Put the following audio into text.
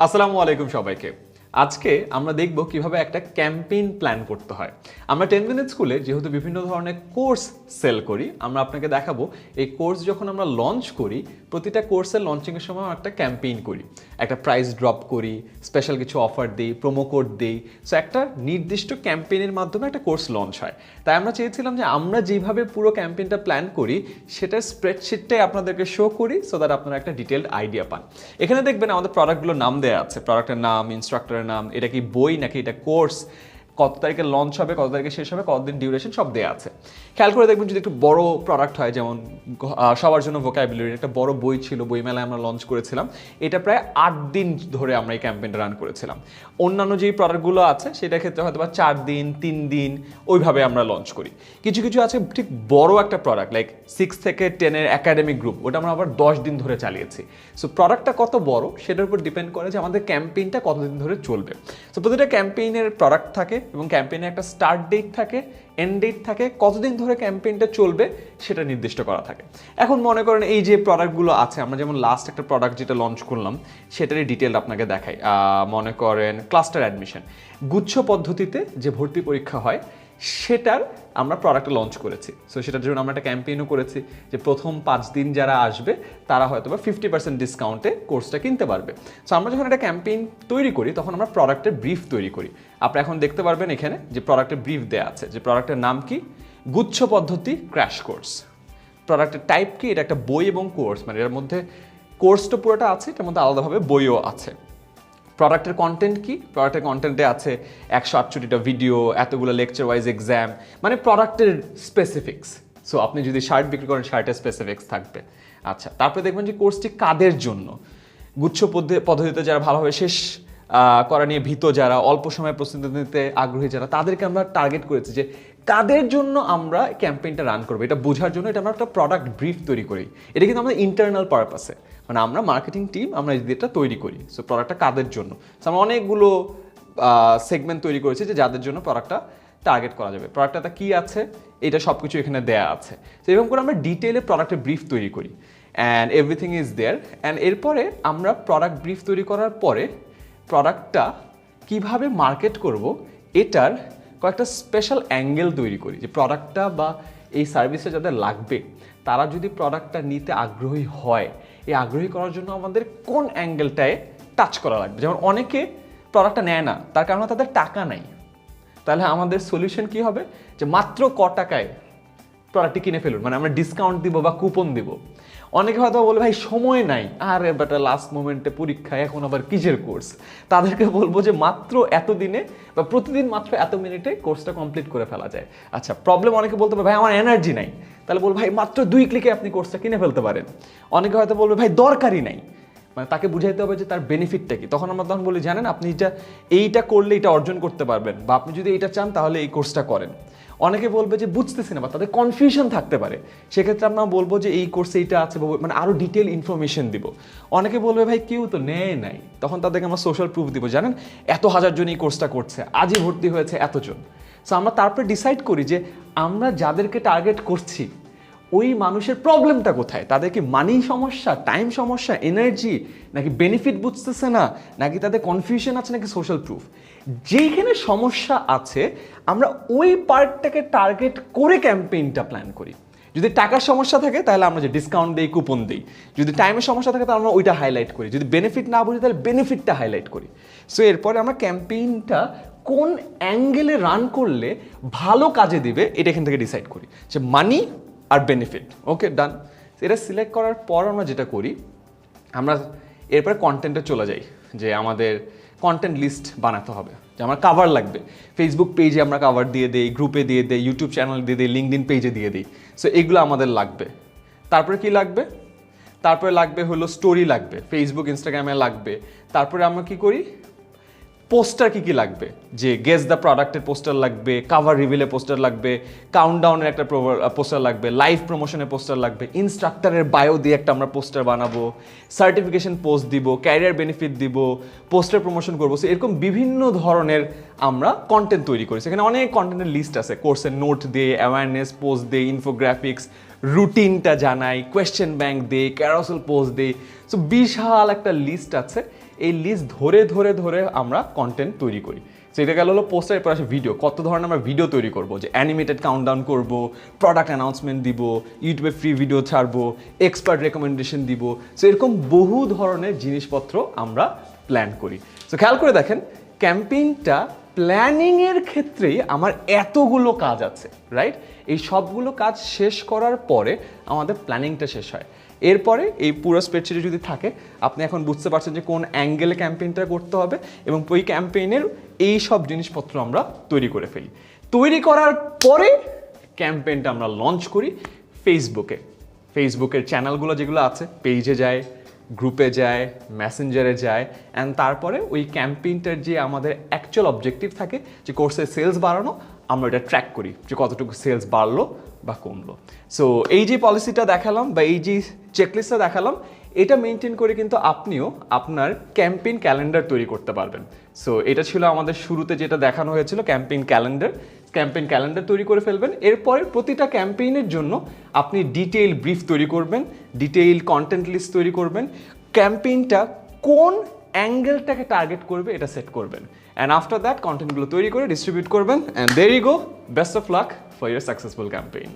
আসসালামু আলাইকুম সবাইকে। আজকে আমরা দেখব কিভাবে একটা ক্যাম্পেইন প্ল্যান করতে হয়। আমরা 10 মিনিট স্কুলে যেহেতু বিভিন্ন ধরনের কোর্স সেল করি, আমরা আপনাকে দেখাবো এই কোর্স যখন আমরা লঞ্চ করি, প্রতিটা কোর্সের লঞ্চিংয়ের সময় একটা ক্যাম্পেইন করি, একটা প্রাইস ড্রপ করি, স্পেশাল কিছু অফার দিই, প্রোমো কোড দিই। সো একটা নির্দিষ্ট ক্যাম্পেইনের মাধ্যমে একটা কোর্স লঞ্চ হয়। তাই আমরা চেয়েছিলাম যে আমরা যেভাবে পুরো ক্যাম্পেইনটা প্ল্যান করি সেটার স্প্রেডশিটটাই আপনাদেরকে শো করি, সো দ্যাট আপনারা একটা ডিটেলড আইডিয়া পান। এখানে দেখবেন আমাদের প্রোডাক্টগুলোর নাম দেওয়া আছে, প্রোডাক্টের নাম, ইনস্ট্রাক্টরের নাম, এটা কি বই নাকি এটা কোর্স, কত তারিখে লঞ্চ হবে, কত তারিখে শেষ হবে, কতদিন ডিউরেশন, সব দেওয়া আছে। খেয়াল করে দেখবেন যদি একটু বড় প্রোডাক্ট হয়, যেমন সবার জন্য ভোকাবুলারি একটা বড় বই ছিল, বইমেলায় আমরা লঞ্চ করেছিলাম, এটা প্রায় 8 দিন ধরে আমরা এই ক্যাম্পেইনটা রান করেছিলাম। অন্যান্য যেই প্রোডাক্টগুলো আছে সেটার ক্ষেত্রে হয়তো বা 4 দিন, 3 দিন ওইভাবে আমরা লঞ্চ করি। কিছু কিছু আছে ঠিক বড় একটা প্রোডাক্ট লাইক 6 থেকে 10-এর একাডেমিক গ্রুপ, ওটা আমরা আবার 10 দিন ধরে চালিয়েছি। সো প্রোডাক্টটা কত বড় সেটার উপর ডিপেন্ড করে যে আমাদের ক্যাম্পেইনটা কতদিন ধরে চলবে। সো প্রতিটা ক্যাম্পেইনের প্রোডাক্ট থাকে এবং ক্যাম্পেইনে একটা স্টার্ট ডেট থাকে, এন্ড ডেট থাকে, কতদিন ধরে ক্যাম্পেইনটা চলবে সেটা নির্দিষ্ট করা থাকে। এখন মনে করেন এই যে প্রোডাক্টগুলো আছে, আমরা যেমন লাস্ট একটা প্রোডাক্ট যেটা লঞ্চ করলাম সেটারই ডিটেল আপনাকে দেখাই। মনে করেন ক্লাস্টার অ্যাডমিশন, গুচ্ছ পদ্ধতিতে যে ভর্তি পরীক্ষা হয় সেটার আমরা প্রোডাক্টটা লঞ্চ করেছি। সো সেটার জন্য আমরা একটা ক্যাম্পেইনও করেছি যে প্রথম 5 দিন যারা আসবে তারা হয়তো বা 50% ডিসকাউন্টে কোর্সটা কিনতে পারবে। সো আমরা যখন একটা ক্যাম্পেইন তৈরি করি তখন আমরা প্রোডাক্টের ব্রিফ তৈরি করি। আপনারা এখন দেখতে পারবেন এখানে যে প্রোডাক্টের ব্রিফ দেওয়া আছে, যে প্রোডাক্টের নাম কি, গুচ্ছ পদ্ধতি ক্র্যাশ কোর্স। প্রোডাক্টের টাইপ কি, এটা একটা বই এবং কোর্স, মানে এর মধ্যে কোর্সটা পুরোটা আছে, এটার মধ্যে আলাদাভাবে বইও আছে। প্রোডাক্টের কন্টেন্ট কি, প্রোডাক্টের কন্টেন্টে আছে 168টা ভিডিও, এতগুলো লেকচার ওয়াইজ এক্সাম, মানে প্রোডাক্টের স্পেসিফিক্স। সো আপনি যদি শার্ট বিক্রি করেন শার্টের স্পেসিফিক্স থাকবে। আচ্ছা, তারপরে দেখবেন যে কোর্সটি কাদের জন্য, গুচ্ছ পদ্ধতিতে যারা ভালোভাবে শেষ করা নিয়ে ভীত, যারা অল্প সময় প্রস্তুতি নিতে আগ্রহী, যারা তাদেরকে আমরা টার্গেট করেছি যে কাদের জন্য আমরা ক্যাম্পেইনটা রান করবো, এটা বোঝার জন্য এটা আমরা একটা প্রোডাক্ট ব্রিফ তৈরি করি। এটা কিন্তু আমাদের ইন্টারনাল পারপাসে, মানে আমরা মার্কেটিং টিম আমরা এটা তৈরি করি। সো প্রোডাক্টটা কাদের জন্য, আমরা অনেকগুলো সেগমেন্ট তৈরি করেছি যে যাদের জন্য প্রোডাক্টটা টার্গেট করা যাবে। প্রোডাক্টটা কী আছে এটা সব কিছু এখানে দেয়া আছে। তো এরকম করে আমরা ডিটেলে প্রোডাক্টের ব্রিফ তৈরি করি and everything is there. And এরপরে আমরা প্রোডাক্ট ব্রিফ তৈরি করার পরে প্রোডাক্টটা কিভাবে মার্কেট করব এটার কয়েকটা স্পেশাল অ্যাঙ্গেল তৈরি করি, যে প্রোডাক্টটা বা এই সার্ভিসটা যাদের লাগবে তারা যদি প্রোডাক্টটা নিতে আগ্রহী হয়, এই আগ্রহী করার জন্য আমাদের কোন অ্যাঙ্গেলটায় টাচ করা লাগবে। যেমন অনেকে প্রোডাক্টটা নেয় না, তার কারণে তাদের টাকা নাই। তাহলে আমাদের সলিউশন কি হবে, যে মাত্র টাকায় প্রোডাক্টটি কিনে ফেলুন, মানে আমরা ডিসকাউন্ট দিব বা কুপন দিব। অনেকে হয়তো বলে ভাই সময় নাই, আর বেটা লাস্ট মোমেন্টে পরীক্ষা, এখন আবার কিসের কোর্স। তাদেরকে বলবো যে মাত্র এত দিনে বা প্রতিদিন মাত্র এত মিনিটে কোর্সটা কমপ্লিট করে ফেলা যায়। আচ্ছা, প্রবলেম অনেকে বলতে পারে ভাই আমার এনার্জি নাই, তাহলে বলবো ভাই মাত্র 2 ক্লিকে আপনি কোর্সটা কিনে ফেলতে পারেন। অনেকে হয়তো বলবে ভাই দরকারই নাই, মানে তাকে বুঝাইতে হবে যে তার বেনিফিটটা কি। তখন আমরা তখন বলি জানেন আপনি এইটা করলে এটা অর্জন করতে পারবেন, বা আপনি যদি এইটা চান তাহলে এই কোর্সটা করেন। অনেকে বলবে যে বুঝতেছি না বা তাদের কনফিউশন থাকতে পারে, সেক্ষেত্রে আমরা বলবো যে এই কোর্সে এইটা আছে, মানে আরও ডিটেল ইনফরমেশন দিব। অনেকে বলবে ভাই কেউ তো নেয় নাই, তখন তাদেরকে আমরা সোশ্যাল প্রুফ দিব, জানেন এত হাজার জন এই কোর্সটা করছে, আজই ভর্তি হয়েছে এতজন। সো আমরা তারপরে ডিসাইড করি যে আমরা যাদেরকে টার্গেট করছি ওই মানুষের প্রবলেমটা কোথায়, তাদের কি মানি সমস্যা, টাইম সমস্যা, এনার্জি, নাকি বেনিফিট বুঝতেছে না, নাকি তাদের কনফিউশন আছে, নাকি সোশ্যাল প্রুফ। যেইখানে সমস্যা আছে আমরা ওই পার্টটাকে টার্গেট করে ক্যাম্পেইনটা প্ল্যান করি। যদি টাকার সমস্যা থাকে তাহলে আমরা যে ডিসকাউন্ট দিই, কুপন দিই। যদি টাইমের সমস্যা থাকে তাহলে আমরা ওইটা হাইলাইট করি। যদি বেনিফিট না বুঝি তাহলে বেনিফিটটা হাইলাইট করি। সো এরপরে আমরা ক্যাম্পেইনটা কোন অ্যাঙ্গেলে রান করলে ভালো কাজে দিবে এটা এখান থেকে ডিসাইড করি, যে মানি আর বেনিফিট। ওকে, ডান। এটা সিলেক্ট করার পর আমরা যেটা করি, আমরা এরপরে কন্টেন্টে চলে যাই, যে আমাদের কন্টেন্ট লিস্ট বানাতে হবে, যে আমার কাভার লাগবে। ফেসবুক পেজে আমরা কাভার দিয়ে দিই, গ্রুপে দিয়ে দিই, ইউটিউব চ্যানেল দিয়ে দিই, লিঙ্কডইন পেজে দিয়ে দিই। সো এগুলো আমাদের লাগবে। তারপরে কি লাগবে, তারপরে লাগবে হলো স্টোরি লাগবে, ফেসবুক ইনস্টাগ্রামে লাগবে। তারপরে আমরা কি করি, পোস্টার কী লাগবে, যে গেস দ্য প্রোডাক্টের পোস্টার লাগবে, কাভার রিভিলের পোস্টার লাগবে, কাউন্টডাউনের একটা পোস্টার লাগবে, লাইভ প্রমোশনের পোস্টার লাগবে, ইনস্ট্রাক্টরের বায়ো দিয়ে একটা আমরা পোস্টার বানাবো, সার্টিফিকেশন পোস্ট দিব, ক্যারিয়ার বেনিফিট দিব, পোস্টার প্রমোশন করবো। সো এরকম বিভিন্ন ধরনের আমরা কন্টেন্ট তৈরি করি। সেখানে অনেক কন্টেন্টের লিস্ট আছে, কোর্সের নোট দিয়ে, অ্যাওয়ারনেস পোস্ট দিয়ে, ইনফোগ্রাফিক্স, রুটিনটা জানাই, কোয়েশ্চেন ব্যাংক দিয়ে, ক্যারোসেল পোস্ট দিয়ে। সো বিশাল একটা লিস্ট আছে। এই লিস্ট ধরে ধরে ধরে আমরা কন্টেন্ট তৈরি করি। সো এটা গেল হলো পোস্টার, এরপর আসে ভিডিও। কত ধরনের আমরা ভিডিও তৈরি করবো, যে অ্যানিমেটেড কাউন্টডাউন করবো, প্রোডাক্ট অ্যানাউন্সমেন্ট দিব, ইউটিউবে ফ্রি ভিডিও ছাড়বো, এক্সপার্ট রেকমেন্ডেশন দিব। সো এরকম বহু ধরনের জিনিসপত্র আমরা প্ল্যান করি। সো খেয়াল করে দেখেন, ক্যাম্পেইনটা প্ল্যানিংয়ের ক্ষেত্রেই আমার এতগুলো কাজ আছে, রাইট? এই সবগুলো কাজ শেষ করার পরে আমাদের প্ল্যানিংটা শেষ হয়। এরপরে এই পুরো স্প্রেডশিটে যদি থাকে, আপনি এখন বুঝতে পারছেন যে কোন অ্যাঙ্গেলে ক্যাম্পেইনটা করতে হবে, এবং ওই ক্যাম্পেইনের এই সব জিনিসপত্র আমরা তৈরি করে ফেলি। তৈরি করার পরে ক্যাম্পেইনটা আমরা লঞ্চ করি ফেসবুকের চ্যানেলগুলো যেগুলো আছে, পেজে যায়, গ্রুপে যায়, মেসেঞ্জারে যায়, অ্যান্ড তারপরে ওই ক্যাম্পেইনটার যে আমাদের অ্যাকচুয়াল অবজেক্টিভ থাকে, যে কোর্সের সেলস বাড়ানো, আমরা এটা ট্র্যাক করি যে কতটুকু সেলস বাড়লো বা কমলো। সো এই যে পলিসিটা দেখালাম বা এই যে চেকলিস্টটা দেখালাম, এটা মেনটেন করে কিন্তু আপনিও আপনার ক্যাম্পেইন ক্যালেন্ডার তৈরি করতে পারবেন। সো এটা ছিল আমাদের শুরুতে যেটা দেখানো হয়েছিল, ক্যাম্পেইন ক্যালেন্ডার তৈরি করে ফেলবেন। এরপরে প্রতিটা ক্যাম্পেইনের জন্য আপনি ডিটেইল ব্রিফ তৈরি করবেন, ডিটেইল কন্টেন্ট লিস্ট তৈরি করবেন, ক্যাম্পেইনটা কোন অ্যাঙ্গেলটাকে টার্গেট করবে এটা সেট করবেন, অ্যান্ড আফটার দ্যাট কন্টেন্টগুলো তৈরি করে ডিস্ট্রিবিউট করবেন, and there you go, best of luck for your successful campaign.